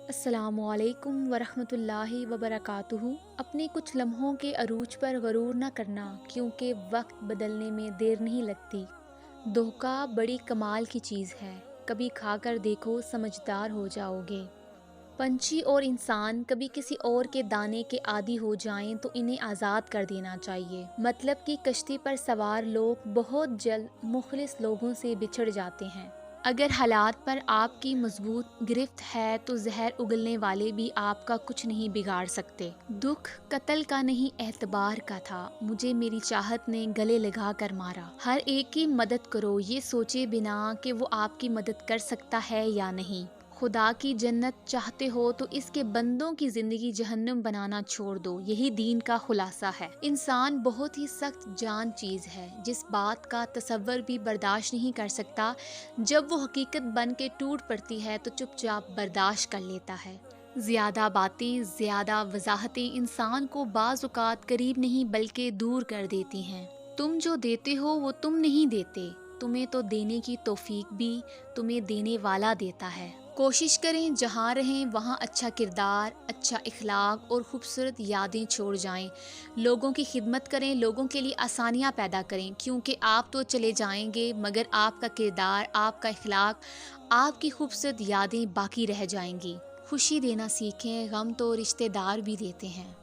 السلام علیکم ورحمۃ اللہ وبرکاتہ۔ اپنے کچھ لمحوں کے عروج پر غرور نہ کرنا، کیونکہ وقت بدلنے میں دیر نہیں لگتی۔ دھوکہ بڑی کمال کی چیز ہے، کبھی کھا کر دیکھو، سمجھدار ہو جاؤ گے۔ پنچھی اور انسان کبھی کسی اور کے دانے کے عادی ہو جائیں تو انہیں آزاد کر دینا چاہیے۔ مطلب کہ کشتی پر سوار لوگ بہت جلد مخلص لوگوں سے بچھڑ جاتے ہیں۔ اگر حالات پر آپ کی مضبوط گرفت ہے تو زہر اگلنے والے بھی آپ کا کچھ نہیں بگاڑ سکتے۔ دکھ قتل کا نہیں اعتبار کا تھا، مجھے میری چاہت نے گلے لگا کر مارا۔ ہر ایک کی مدد کرو یہ سوچے بنا کہ وہ آپ کی مدد کر سکتا ہے یا نہیں۔ خدا کی جنت چاہتے ہو تو اس کے بندوں کی زندگی جہنم بنانا چھوڑ دو، یہی دین کا خلاصہ ہے۔ انسان بہت ہی سخت جان چیز ہے، جس بات کا تصور بھی برداشت نہیں کر سکتا، جب وہ حقیقت بن کے ٹوٹ پڑتی ہے تو چپ چاپ برداشت کر لیتا ہے۔ زیادہ باتیں، زیادہ وضاحتیں انسان کو بعض اوقات قریب نہیں بلکہ دور کر دیتی ہیں۔ تم جو دیتے ہو وہ تم نہیں دیتے، تمہیں تو دینے کی توفیق بھی تمہیں دینے والا دیتا ہے۔ کوشش کریں جہاں رہیں وہاں اچھا کردار، اچھا اخلاق اور خوبصورت یادیں چھوڑ جائیں۔ لوگوں کی خدمت کریں، لوگوں کے لیے آسانیاں پیدا کریں، کیونکہ آپ تو چلے جائیں گے مگر آپ کا کردار، آپ کا اخلاق، آپ کی خوبصورت یادیں باقی رہ جائیں گی۔ خوشی دینا سیکھیں، غم تو رشتہ دار بھی دیتے ہیں۔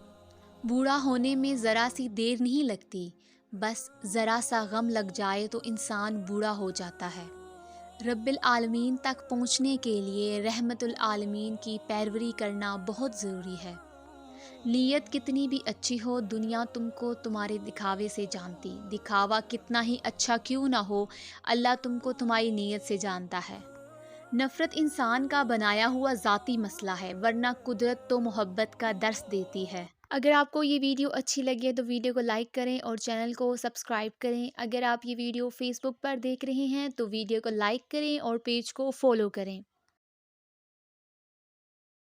بوڑھا ہونے میں ذرا سی دیر نہیں لگتی، بس ذرا سا غم لگ جائے تو انسان بوڑھا ہو جاتا ہے۔ رب العالمین تک پہنچنے کے لیے رحمت العالمین کی پیروی کرنا بہت ضروری ہے۔ نیت کتنی بھی اچھی ہو، دنیا تم کو تمہارے دکھاوے سے جانتی۔ دکھاوا کتنا ہی اچھا کیوں نہ ہو، اللہ تم کو تمہاری نیت سے جانتا ہے۔ نفرت انسان کا بنایا ہوا ذاتی مسئلہ ہے، ورنہ قدرت تو محبت کا درس دیتی ہے۔ اگر آپ کو یہ ویڈیو اچھی لگے تو ویڈیو کو لائک کریں اور چینل کو سبسکرائب کریں۔ اگر آپ یہ ویڈیو فیس بک پر دیکھ رہے ہیں تو ویڈیو کو لائک کریں اور پیج کو فالو کریں۔